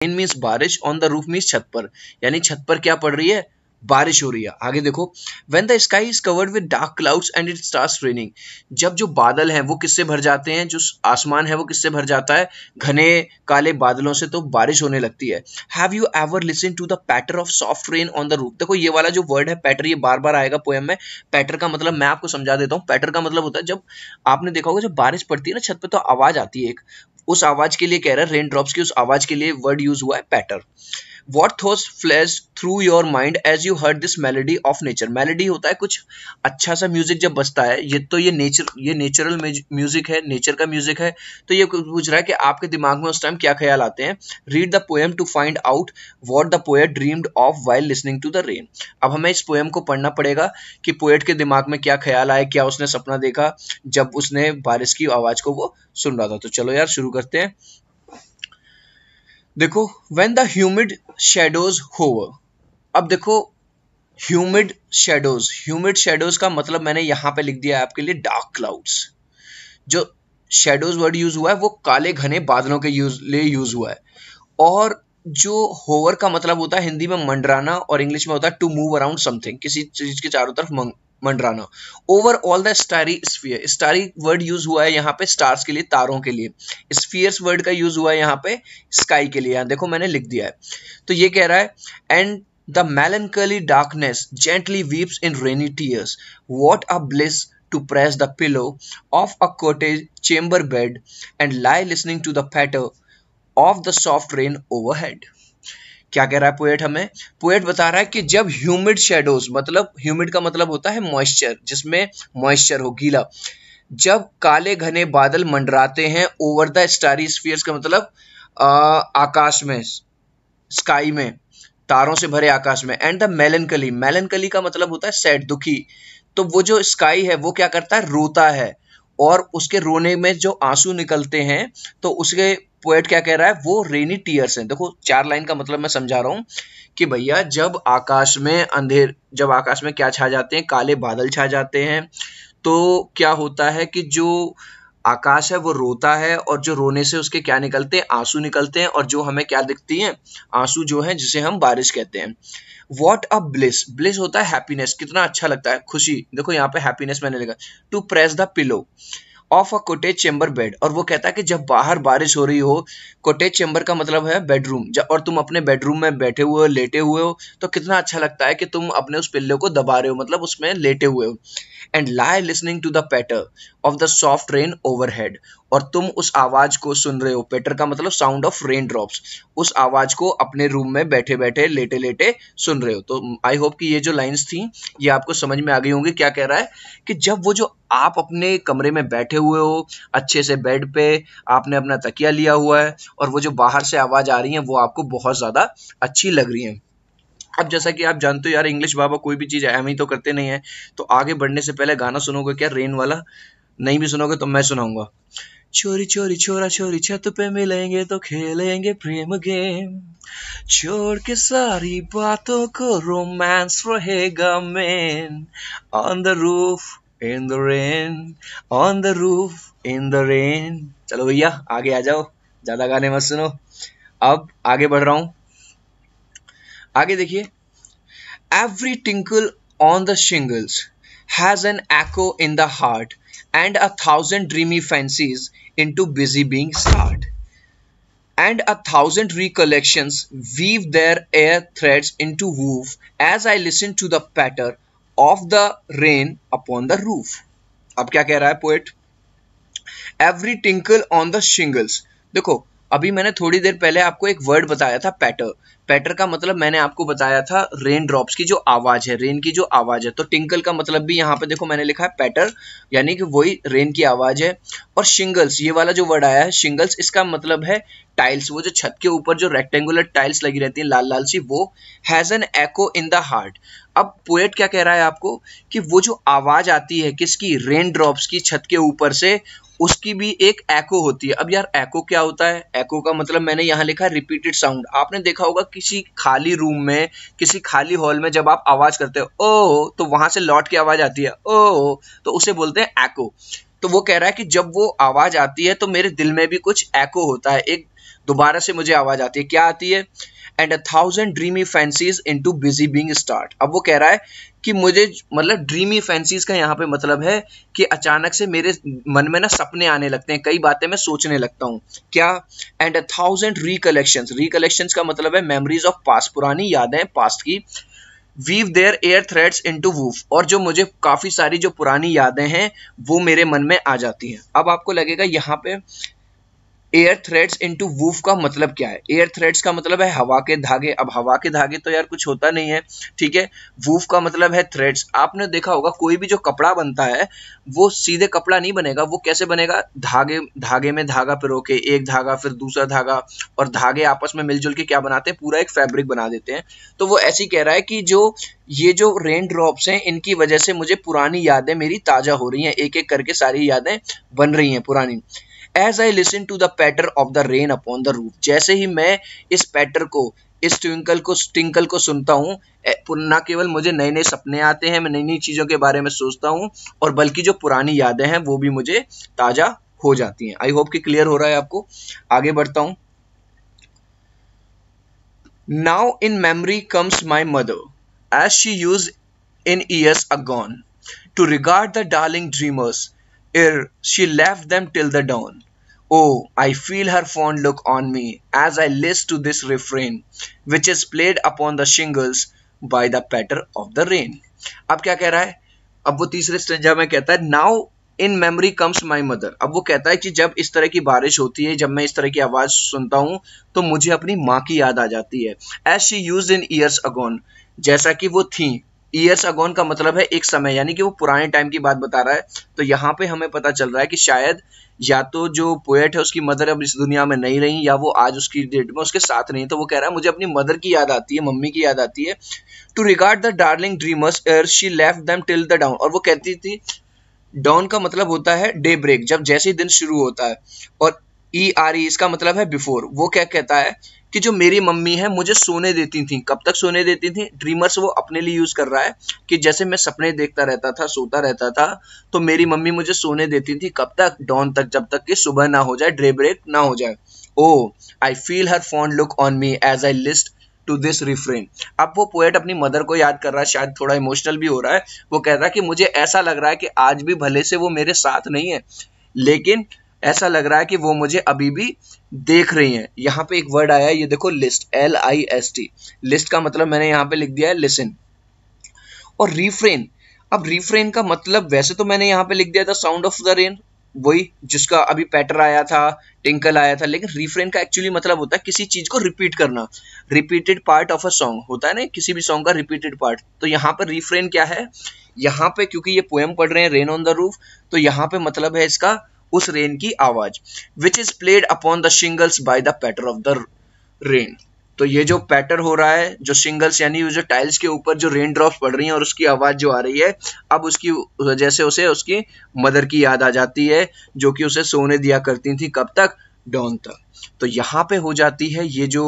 Rain means बारिश, on the roof means छत पर, यानी छत पर क्या पड़ रही है, बारिश हो रही है। आगे देखो, when the sky is covered with dark clouds and it starts raining, जब जो बादल हैं वो किससे भर जाते हैं, जो आसमान है वो किससे भर जाता है, घने काले बादलों से, तो बारिश होने लगती है। Have you ever listen to the patter of soft rain on the roof. देखो ये वाला जो वर्ड है पैटर, ये बार बार आएगा पोएम में। पैटर का मतलब मैं आपको समझा देता हूँ। पैटर का मतलब होता है, जब आपने देखा होगा जब बारिश पड़ती है ना छत पे, तो आवाज आती है एक, उस आवाज के लिए कह रहा है, रेन ड्रॉप्स की उस आवाज के लिए वर्ड यूज हुआ है पैटर। What thoughts flashed through your mind as you heard this melody of nature? Melody होता है कुछ अच्छा सा म्यूजिक जब बजता है, ये नेचुरल म्यूजिक है, नेचर का म्यूजिक है, तो ये पूछ रहा है कि आपके दिमाग में उस टाइम क्या ख्याल आते हैं। Read the poem to find out what the poet dreamed of while listening to the rain. अब हमें इस पोएम को पढ़ना पड़ेगा कि पोएट के दिमाग में क्या ख्याल आए, क्या उसने सपना देखा जब उसने बारिश की आवाज को वो सुन रहा था। तो चलो यार शुरू करते हैं। देखो, when the humid shadows hover, अब देखो humid shadows का मतलब मैंने यहां पे लिख दिया है आपके लिए डार्क क्लाउड्स। जो shadows वर्ड यूज हुआ है वो काले घने बादलों के लिए यूज हुआ है, और जो होवर का मतलब होता है हिंदी में मंडराना, और इंग्लिश में होता है टू मूव अराउंड समथिंग, किसी चीज के चारों तरफ मंडराना। Over all the starry sphere, starry word use हुआ है यहाँ पे स्टार्स के लिए, तारों के लिए। स्फीयर्स वर्ड का यूज हुआ है यहाँ पे स्काई के लिए, यहाँ देखो मैंने लिख दिया है। तो ये कह रहा है, and the melancholy darkness gently weeps in rainy tears, what a bliss to press the pillow of a cottage chamber bed and lie listening to the patter of the soft rain overhead। क्या कह रहा है poet हमें? Poet बता रहा है कि जब ह्यूमिड शेडोज, मतलब ह्यूमिड का मतलब होता है मॉइस्चर, जिसमें मॉइस्चर हो, गीला, जब काले घने बादल मंडराते हैं ओवर द स्टारी स्फीयर्स का मतलब आकाश में, स्काई में, तारों से भरे आकाश में, एंड द मेलनकली का मतलब होता है सैड, दुखी, तो वो जो स्काई है वो क्या करता है, रोता है, और उसके रोने में जो आंसू निकलते हैं, तो उसके पोएट क्या कह रहा है, वो रेनी टीयर्स हैं। देखो 4 लाइन का मतलब मैं समझा रहा हूं कि भैया जब आकाश में क्या छा जाते हैं, काले बादल छा जाते हैं, तो क्या होता है कि जो आकाश है वो रोता है, और जो रोने से उसके क्या निकलते हैं, आंसू निकलते हैं, और जो हमें क्या दिखती हैं, आंसू जो है जिसे हम बारिश कहते हैं। वॉट अ ब्लिस, ब्लिस होता है हैप्पीनेस, कितना अच्छा लगता है, खुशी। देखो यहाँ पे हैप्पीनेस मैंने लिखा, to press the pillow of a cottage chamber bed, और वो कहता है कि जब बाहर बारिश हो रही हो, कोटेज चेम्बर का मतलब है बेडरूम, और तुम अपने बेडरूम में बैठे हुए हो, लेटे हुए हो, तो कितना अच्छा लगता है कि तुम अपने उस पिल्ले को दबा रहे हो, मतलब उसमें लेटे हुए हो। And lie listening to the patter of the soft rain overhead, और तुम उस आवाज को सुन रहे हो, पैटर का मतलब साउंड ऑफ रेन ड्रॉप्स, उस आवाज को अपने रूम में बैठे बैठे, लेटे लेटे सुन रहे हो। तो आई होप कि ये जो लाइंस थी ये आपको समझ में आ गई होंगी। क्या कह रहा है कि जब वो जो आप अपने कमरे में बैठे हुए हो, अच्छे से बेड पे आपने अपना तकिया लिया हुआ है, और वो जो बाहर से आवाज आ रही है वो आपको बहुत ज्यादा अच्छी लग रही है। अब जैसा कि आप जानते हो यार, इंग्लिश बाबा कोई भी चीज एम ही तो करते नहीं है, तो आगे बढ़ने से पहले गाना सुनोगे क्या, रेन वाला? नहीं भी सुनोगे तो मैं सुनाऊंगा। चोरी चोरी छोरा छोरी छत पे मिलेंगे तो खेलेंगे प्रेम गेम, छोड़ के सारी बातों को रोमांस रहेगा man, on the roof in the rain, on the roof in the rain. चलो भैया आगे आ जाओ, ज्यादा गाने मत सुनो। अब आगे बढ़ रहा हूं, आगे देखिए। Every tinkle on the shingles has an echo in the heart and 1,000 dreamy fancies into busy being start, and 1,000 recollections weave their air threads into woof as I listen to the patter of the rain upon the roof। अब क्या कह रहा है poet? Every tinkle on the shingles, देखो अभी मैंने थोड़ी देर पहले आपको एक वर्ड बताया था पैटर, पैटर का मतलब मैंने आपको बताया था रेन ड्रॉप्स की जो आवाज है, रेन की जो आवाज है, तो टिंकल का मतलब भी यहाँ पे देखो मैंने लिखा है पैटर, यानी कि वही रेन की आवाज है। और शिंगल्स, ये वाला जो वर्ड आया है शिंगल्स, इसका मतलब है टाइल्स, वो जो छत के ऊपर जो रेक्टेंगुलर टाइल्स लगी रहती है लाल लाल सी, वो has an echo in the heart. अब पोएट क्या कह रहा है आपको कि वो जो आवाज आती है किसकी, रेन ड्रॉप्स की छत के ऊपर से, उसकी भी एक एको होती है। अब यार एको क्या होता है? एको का मतलब मैंने यहाँ लिखा है रिपीटेड साउंड। आपने देखा होगा किसी खाली रूम में, किसी खाली हॉल में जब आप आवाज करते हो ओ, तो वहां से लौट के आवाज आती है ओ, तो उसे बोलते हैं एको। तो वो कह रहा है कि जब वो आवाज आती है तो मेरे दिल में भी कुछ एको होता है, एक दोबारा से मुझे आवाज आती है, क्या आती है? And 1,000 dreamy fancies into busy being start. अब वो कह रहा है कि मुझे मतलब ड्रीमी फैंसीज का यहाँ पे मतलब है कि अचानक से मेरे मन में ना सपने आने लगते हैं, कई बातें मैं सोचने लगता हूँ। क्या? एंड 1,000 रिकलेक्शंस, रिकलेक्शंस का मतलब है मेमोरीज ऑफ पास्ट, पुरानी यादें पास्ट की। Weave their air threads into woof, और जो मुझे काफी सारी जो पुरानी यादें हैं वो मेरे मन में आ जाती हैं। अब आपको लगेगा यहाँ पे एयर थ्रेड्स इनटू वूफ का मतलब क्या है? एयर थ्रेड्स का मतलब है हवा के धागे। अब हवा के धागे तो यार कुछ होता नहीं है, ठीक है। वूफ का मतलब है थ्रेड्स। आपने देखा होगा कोई भी जो कपड़ा बनता है वो सीधे कपड़ा नहीं बनेगा, वो कैसे बनेगा? धागे, धागे में धागा पिरो के, एक धागा फिर दूसरा धागा, और धागे आपस में मिलजुल के क्या बनाते हैं? पूरा एक फैब्रिक बना देते हैं। तो वो ऐसे ही कह रहा है कि ये जो रेन ड्रॉप्स हैं इनकी वजह से मुझे पुरानी यादें मेरी ताजा हो रही हैं, एक एक करके सारी यादें बन रही हैं पुरानी। As I listen to the patter of the rain upon the roof, जैसे ही मैं इस पैटर को, इस ट्विंकल को सुनता हूँ, न केवल मुझे नए नए सपने आते हैं, मैं नई नई चीजों के बारे में सोचता हूँ, और बल्कि जो पुरानी यादें हैं वो भी मुझे ताजा हो जाती हैं। आई होप कि क्लियर हो रहा है आपको। आगे बढ़ता हूँ। Now in memory comes my mother, as she used in years agone, to regard the darling dreamers ere she left them till the dawn. Oh, I feel her fond look on me as I listen to this refrain, which is played upon the shingles by the patter of the rain. अब क्या कह रहा है? अब वो तीसरे stanza में कहता है now in memory comes my mother. अब वो कहता है कि जब इस तरह की बारिश होती है, जब मैं इस तरह की आवाज सुनता हूँ तो मुझे अपनी माँ की याद आ जाती है। As she used in years agone, जैसा कि वो थी। ईयर्स अगोन का मतलब है एक समय, यानी कि वो पुराने टाइम की बात बता रहा है। तो यहाँ पे हमें पता चल रहा है कि शायद या तो जो पोएट है उसकी मदर अब इस दुनिया में नहीं रही, या वो आज उसकी डेट में उसके साथ नहीं। तो वो कह रहा है मुझे अपनी मदर की याद आती है, मम्मी की याद आती है। To regard the darling dreamers ere she left them till the dawn, और वो कहती थी, डाउन का मतलब होता है डे ब्रेक, जब जैसे ही दिन शुरू होता है, और ERE इसका मतलब है बिफोर। वो क्या कहता है कि जो मेरी मम्मी है मुझे सोने देती थी। कब तक सोने देती थी? ड्रीमर्स वो अपने लिए यूज कर रहा है कि जैसे मैं सपने देखता रहता था, सोता रहता था, तो मेरी मम्मी मुझे सोने देती थी कब तक? डॉन तक, जब तक कि सुबह ना हो जाए, डे ब्रेक ना हो जाए। O I feel her fond look on me as I list to this refrain. अब वो पोएट अपनी मदर को याद कर रहा है, शायद थोड़ा इमोशनल भी हो रहा है। वो कह रहा है कि मुझे ऐसा लग रहा है कि आज भी भले से वो मेरे साथ नहीं है, लेकिन ऐसा लग रहा है कि वो मुझे अभी भी देख रही हैं। यहाँ पे एक वर्ड आया है, ये देखो, लिस्ट, LIST। लिस्ट का मतलब मैंने यहाँ पे लिख दिया है लिसन। और रिफ्रेन, अब रिफ्रेन का मतलब वैसे तो मैंने यहाँ पे लिख दिया था साउंड ऑफ द रेन, वही जिसका अभी पैटर आया था, टिंकल आया था। लेकिन रिफ्रेन का एक्चुअली मतलब होता है किसी चीज को रिपीट करना, repeated part of a song होता है ना, किसी भी सॉन्ग का रिपीटेड पार्ट। तो यहाँ पर रिफ्रेन क्या है? यहाँ पे क्योंकि ये पोएम पढ़ रहे हैं रेन ऑन द रूफ, तो यहाँ पे मतलब है इसका उस रेन की आवाज, which is played upon the shingles by the patter of the rain. तो ये जो पैटर हो रहा है, जो शिंगल्स यानी जो टाइल्स के ऊपर जो रेन ड्रॉप्स पड़ रही हैं और उसकी आवाज जो आ रही है, अब उसकी वजह से उसे उसकी मदर की याद आ जाती है, जो कि उसे सोने दिया करती थी कब तक? डॉन तक। तो यहाँ पे हो जाती है ये जो